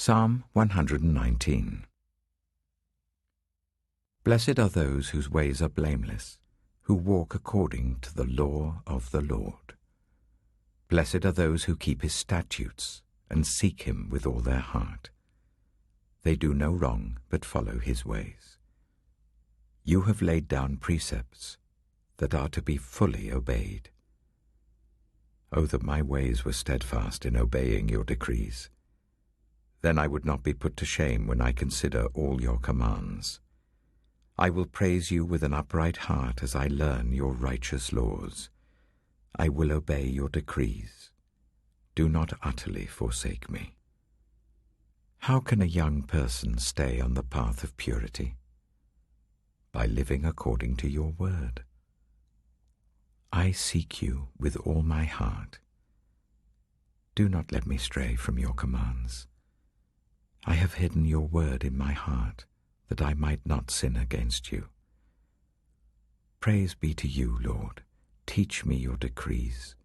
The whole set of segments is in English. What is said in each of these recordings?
Psalm 119. Blessed are those whose ways are blameless, who walk according to the law of the Lord. Blessed are those who keep his statutes and seek him with all their heart. They do no wrong, but follow his ways. You have laid down precepts that are to be fully obeyed. Oh, that my ways were steadfast in obeying your decrees. Then I would not be put to shame when I consider all your commands. I will praise you with an upright heart as I learn your righteous laws. I will obey your decrees. Do not utterly forsake me. How can a young person stay on the path of purity? By living according to your word. I seek you with all my heart. Do not let me stray from your commands. I have hidden your word in my heart, that I might not sin against you. Praise be to you, Lord. Teach me your decrees.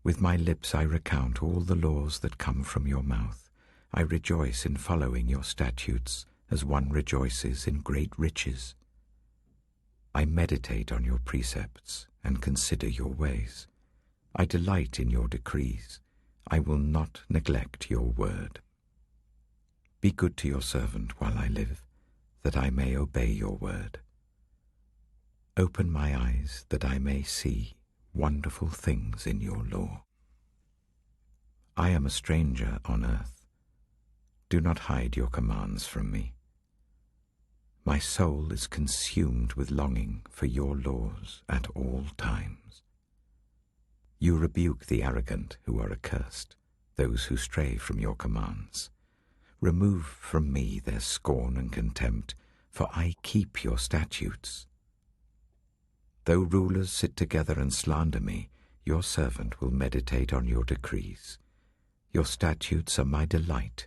With my lips I recount all the laws that come from your mouth. I rejoice in following your statutes, as one rejoices in great riches. I meditate on your precepts and consider your ways. I delight in your decrees. I will not neglect your word. Be good to your servant while I live, that I may obey your word. Open my eyes that I may see wonderful things in your law. I am a stranger on earth. Do not hide your commands from me. My soul is consumed with longing for your laws at all times. You rebuke the arrogant who are accursed, those who stray from your commands. Remove from me their scorn and contempt, for I keep your statutes. Though rulers sit together and slander me, your servant will meditate on your decrees. Your statutes are my delight.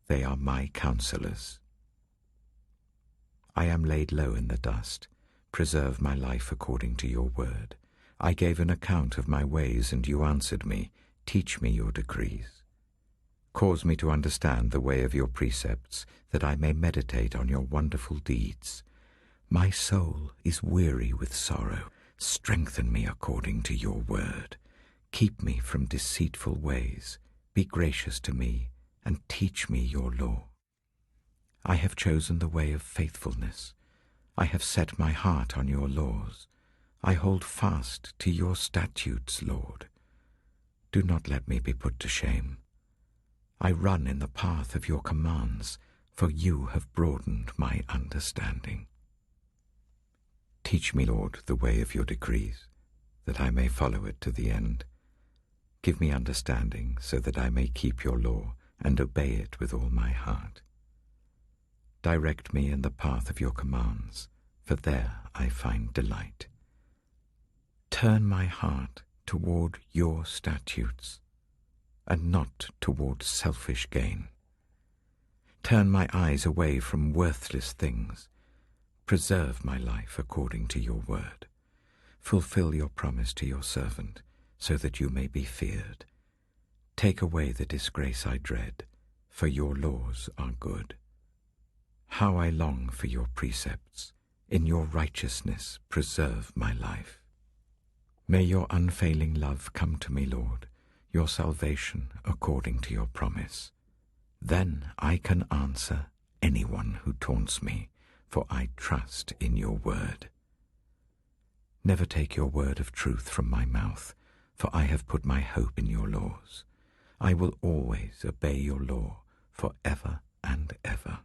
They are my counselors. I am laid low in the dust. Preserve my life according to your word. I gave an account of my ways, and you answered me. Teach me your decrees. Cause me to understand the way of your precepts, that I may meditate on your wonderful deeds. My soul is weary with sorrow. Strengthen me according to your word. Keep me from deceitful ways. Be gracious to me, and teach me your law. I have chosen the way of faithfulness. I have set my heart on your laws. I hold fast to your statutes, Lord. Do not let me be put to shame. I run in the path of your commands, for you have broadened my understanding. Teach me, Lord, the way of your decrees, that I may follow it to the end. Give me understanding, so that I may keep your law and obey it with all my heart. Direct me in the path of your commands, for there I find delight. Turn my heart toward your statutes, and not toward selfish gain. Turn my eyes away from worthless things. Preserve my life according to your word. Fulfill your promise to your servant, so that you may be feared. Take away the disgrace I dread, for your laws are good. How I long for your precepts. In your righteousness preserve my life. May your unfailing love come to me, Lord, your salvation according to your promise. Then I can answer anyone who taunts me, for I trust in your word. Never take your word of truth from my mouth, for I have put my hope in your laws. I will always obey your law forever and ever.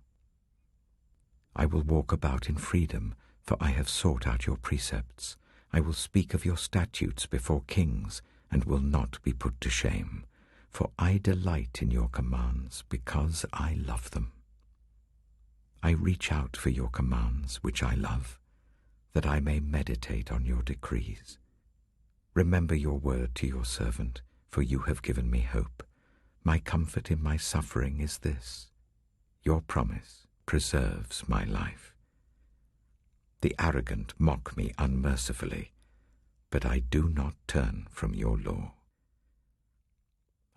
I will walk about in freedom, for I have sought out your precepts. I will speak of your statutes before kings, and will not be put to shame, for I delight in your commands because I love them. I reach out for your commands, which I love, that I may meditate on your decrees. Remember your word to your servant, for you have given me hope. My comfort in my suffering is this: your promise preserves my life. The arrogant mock me unmercifully, but I do not turn from your law.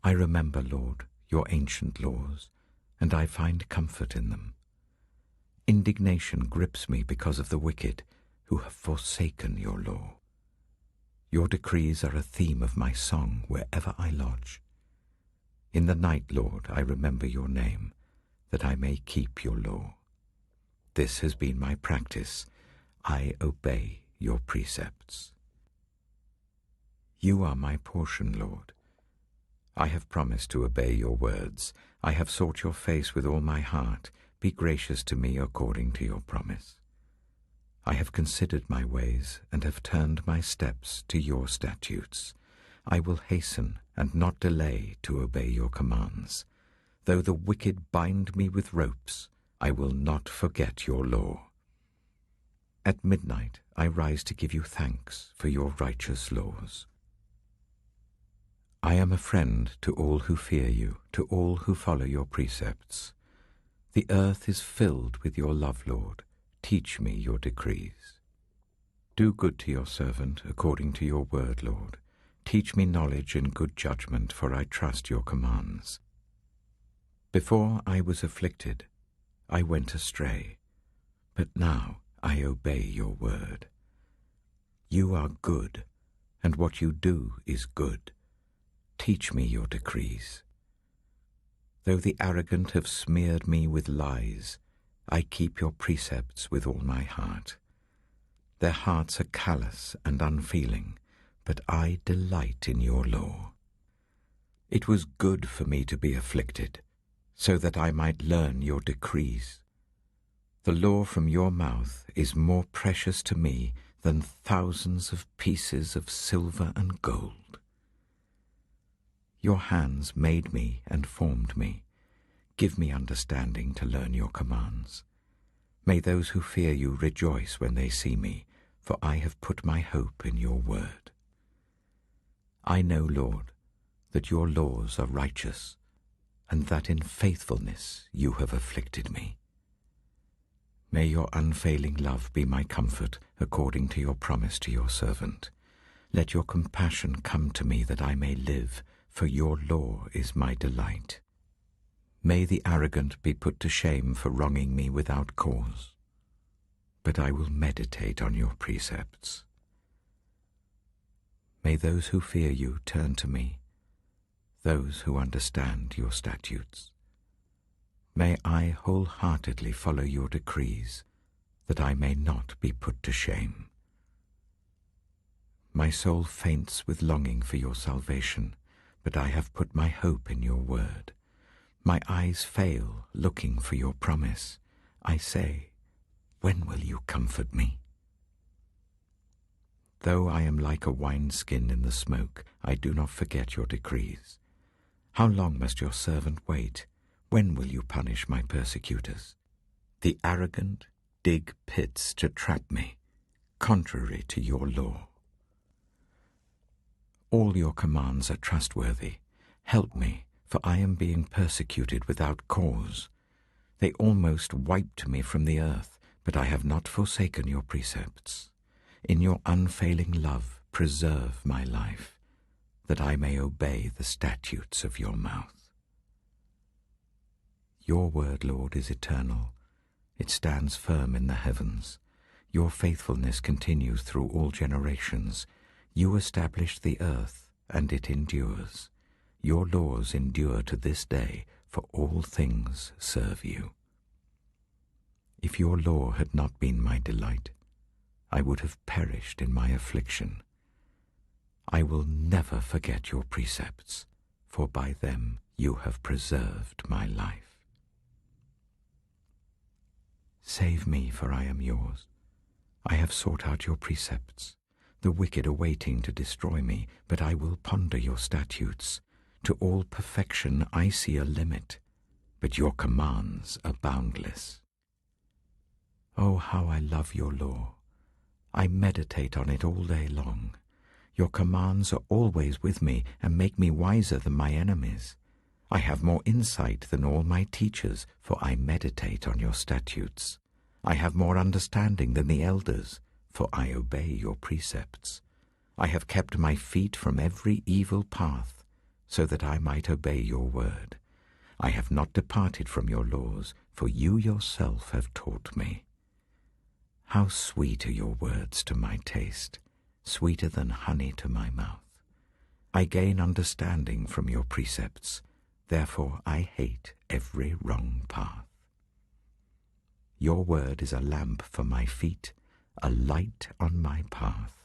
I remember, Lord, your ancient laws. and I find comfort in them. Indignation grips me because of the wicked who have forsaken your law. Your decrees are a theme of my song wherever I lodge. In the night, Lord, I remember your name, that I may keep your law. This has been my practice. I obey your precepts. You are my portion, Lord. I have promised to obey your words. I have sought your face with all my heart. Be gracious to me according to your promise. I have considered my ways and have turned my steps to your statutes. I will hasten and not delay to obey your commands. Though the wicked bind me with ropes, I will not forget your law. At midnight I rise to give you thanks for your righteous laws. I am a friend to all who fear you, to all who follow your precepts. The earth is filled with your love, Lord. Teach me your decrees. Do good to your servant according to your word, Lord. Teach me knowledge and good judgment, for I trust your commands. Before I was afflicted, I went astray, but now I obey your word. You are good, and what you do is good. Teach me your decrees. Though the arrogant have smeared me with lies, I keep your precepts with all my heart. Their hearts are callous and unfeeling, but I delight in your law. It was good for me to be afflicted, so that I might learn your decrees. The law from your mouth is more precious to me than thousands of pieces of silver and gold. Your hands made me and formed me. Give me understanding to learn your commands. May those who fear you rejoice when they see me, for I have put my hope in your word. I know, Lord, that your laws are righteous, and that in faithfulness you have afflicted me. May your unfailing love be my comfort, according to your promise to your servant. Let your compassion come to me that I may live, for your law is my delight. May the arrogant be put to shame for wronging me without cause, but I will meditate on your precepts. May those who fear you turn to me, those who understand your statutes. May I wholeheartedly follow your decrees, that I may not be put to shame. My soul faints with longing for your salvation, but I have put my hope in your word. My eyes fail looking for your promise. I say, when will you comfort me? Though I am like a wineskin in the smoke, I do not forget your decrees. How long must your servant wait? When will you punish my persecutors? The arrogant dig pits to trap me, contrary to your law. All your commands are trustworthy. Help me, for I am being persecuted without cause. They almost wiped me from the earth, but I have not forsaken your precepts. In your unfailing love, preserve my life, that I may obey the statutes of your mouth. Your word, Lord, is eternal. It stands firm in the heavens. Your faithfulness continues through all generations. You established the earth, and it endures. Your laws endure to this day, for all things serve you. If your law had not been my delight, I would have perished in my affliction. I will never forget your precepts, for by them you have preserved my life. Save me, for I am yours. I have sought out your precepts. The wicked are waiting to destroy me, but I will ponder your statutes. To all perfection I see a limit, but your commands are boundless. Oh, how I love your law! I meditate on it all day long. Your commands are always with me and make me wiser than my enemies. I have more insight than all my teachers, for I meditate on your statutes. I have more understanding than the elders, for I obey your precepts. I have kept my feet from every evil path, so that I might obey your word. I have not departed from your laws, for you yourself have taught me. How sweet are your words to my taste, sweeter than honey to my mouth. I gain understanding from your precepts, therefore I hate every wrong path. Your word is a lamp for my feet, a light on my path.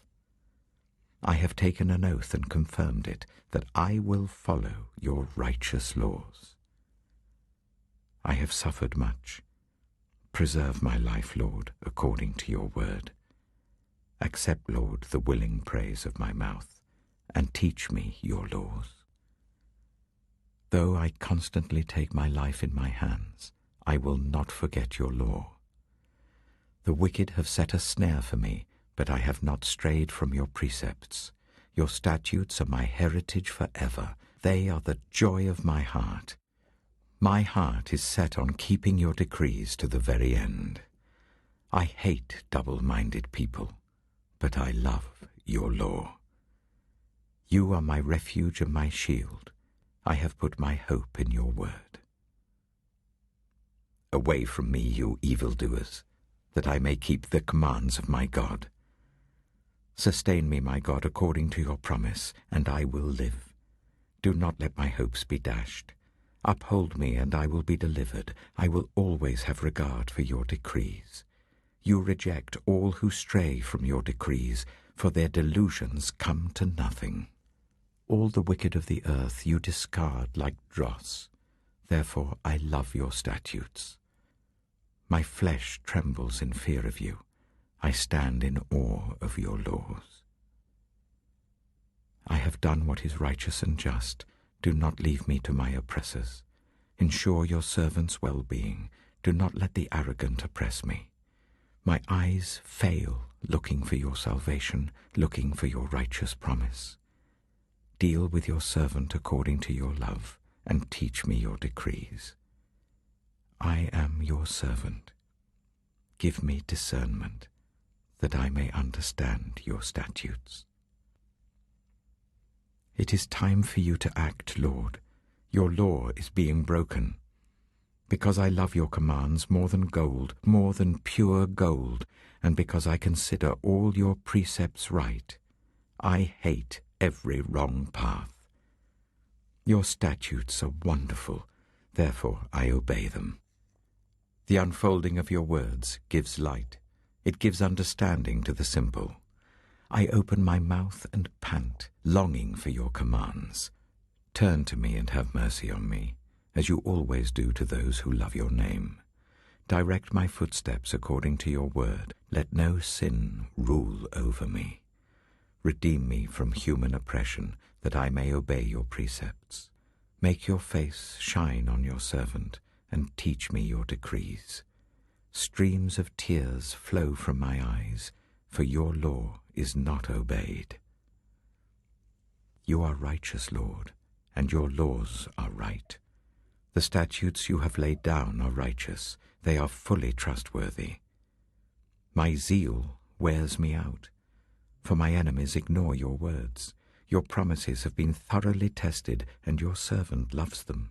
I have taken an oath and confirmed it, that I will follow your righteous laws. I have suffered much. Preserve my life, Lord, according to your word. Accept, Lord, the willing praise of my mouth, and teach me your laws. Though I constantly take my life in my hands, I will not forget your law. The wicked have set a snare for me, but I have not strayed from your precepts. Your statutes are my heritage forever. They are the joy of my heart. My heart is set on keeping your decrees to the very end. I hate double-minded people, but I love your law. You are my refuge and my shield. I have put my hope in your word. Away from me, you evildoers, that I may keep the commands of my God. Sustain me, my God, according to your promise, and I will live. Do not let my hopes be dashed. Uphold me, and I will be delivered. I will always have regard for your decrees. You reject all who stray from your decrees, for their delusions come to nothing. All the wicked of the earth you discard like dross. Therefore I love your statutes. My flesh trembles in fear of you. I stand in awe of your laws. I have done what is righteous and just. Do not leave me to my oppressors. Ensure your servant's well-being. Do not let the arrogant oppress me. My eyes fail looking for your salvation, looking for your righteous promise. Deal with your servant according to your love, and teach me your decrees. I am your servant. Give me discernment, that I may understand your statutes. It is time for you to act, Lord. Your law is being broken. Because I love your commands more than gold, more than pure gold, and because I consider all your precepts right, I hate every wrong path. Your statutes are wonderful, therefore I obey them. The unfolding of your words gives light. It gives understanding to the simple. I open my mouth and pant, longing for your commands. Turn to me and have mercy on me, as you always do to those who love your name. Direct my footsteps according to your word. Let no sin rule over me. Redeem me from human oppression, that I may obey your precepts. Make your face shine on your servant, and teach me your decrees. Streams of tears flow from my eyes, for your law is not obeyed. You are righteous, Lord, and your laws are right. The statutes you have laid down are righteous. They are fully trustworthy. My zeal wears me out, for my enemies ignore your words. Your promises have been thoroughly tested, and your servant loves them.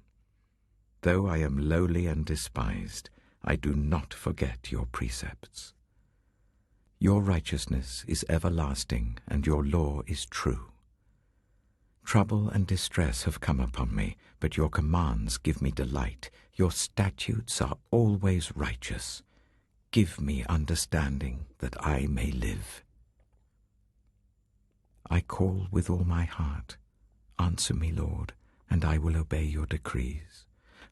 Though I am lowly and despised, I do not forget your precepts. Your righteousness is everlasting, and your law is true. Trouble and distress have come upon me, but your commands give me delight. Your statutes are always righteous. Give me understanding, that I may live. I call with all my heart. Answer me, Lord, and I will obey your decrees.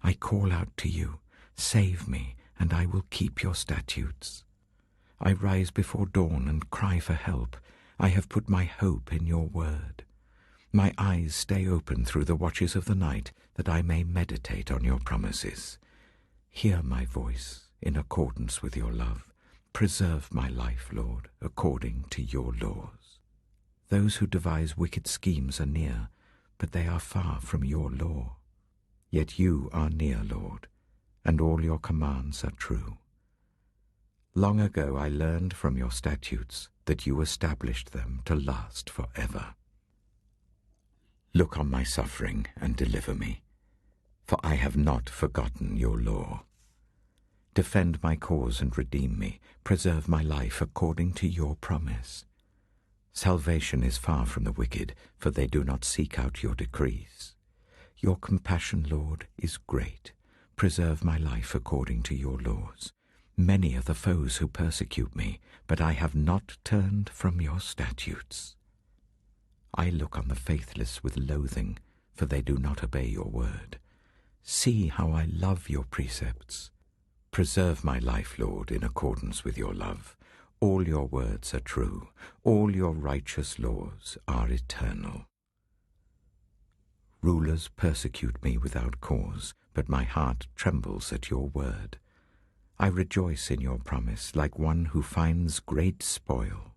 I call out to you. Save me, and I will keep your statutes. I rise before dawn and cry for help. I have put my hope in your word. My eyes stay open through the watches of the night, that I may meditate on your promises. Hear my voice in accordance with your love. Preserve my life, Lord, according to your laws. Those who devise wicked schemes are near, but they are far from your law. Yet you are near, Lord, and all your commands are true. Long ago I learned from your statutes that you established them to last forever. Look on my suffering and deliver me, for I have not forgotten your law. Defend my cause and redeem me. Preserve my life according to your promise. Salvation is far from the wicked, for they do not seek out your decrees. Your compassion, Lord, is great. Preserve my life according to your laws. Many are the foes who persecute me, but I have not turned from your statutes. I look on the faithless with loathing, for they do not obey your word. See how I love your precepts. Preserve my life, Lord, in accordance with your love. All your words are true. All your righteous laws are eternal. Rulers persecute me without cause, but my heart trembles at your word. I rejoice in your promise like one who finds great spoil.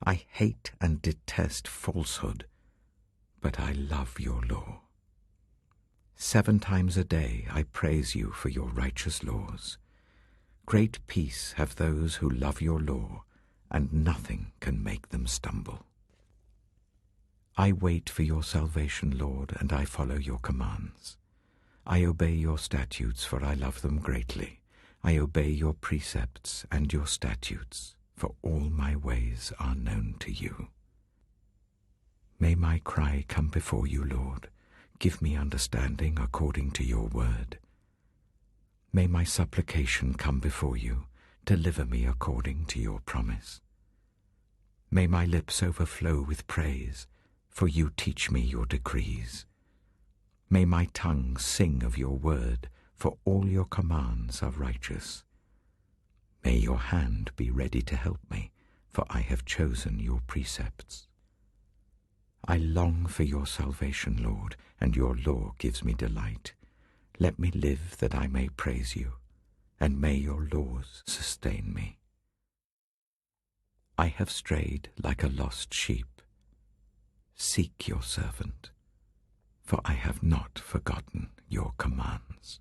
I hate and detest falsehood, but I love your law. 7 times a day I praise you for your righteous laws. Great peace have those who love your law, and nothing can make them stumble. I wait for your salvation, Lord, and I follow your commands. I obey your statutes, for I love them greatly. I obey your precepts and your statutes, for all my ways are known to you. May my cry come before you, Lord. Give me understanding according to your word. May my supplication come before you. Deliver me according to your promise. May my lips overflow with praise, for you teach me your decrees. May my tongue sing of your word, for all your commands are righteous. May your hand be ready to help me, for I have chosen your precepts. I long for your salvation, Lord, and your law gives me delight. Let me live that I may praise you, and may your laws sustain me. I have strayed like a lost sheep. Seek your servant, for I have not forgotten your commands.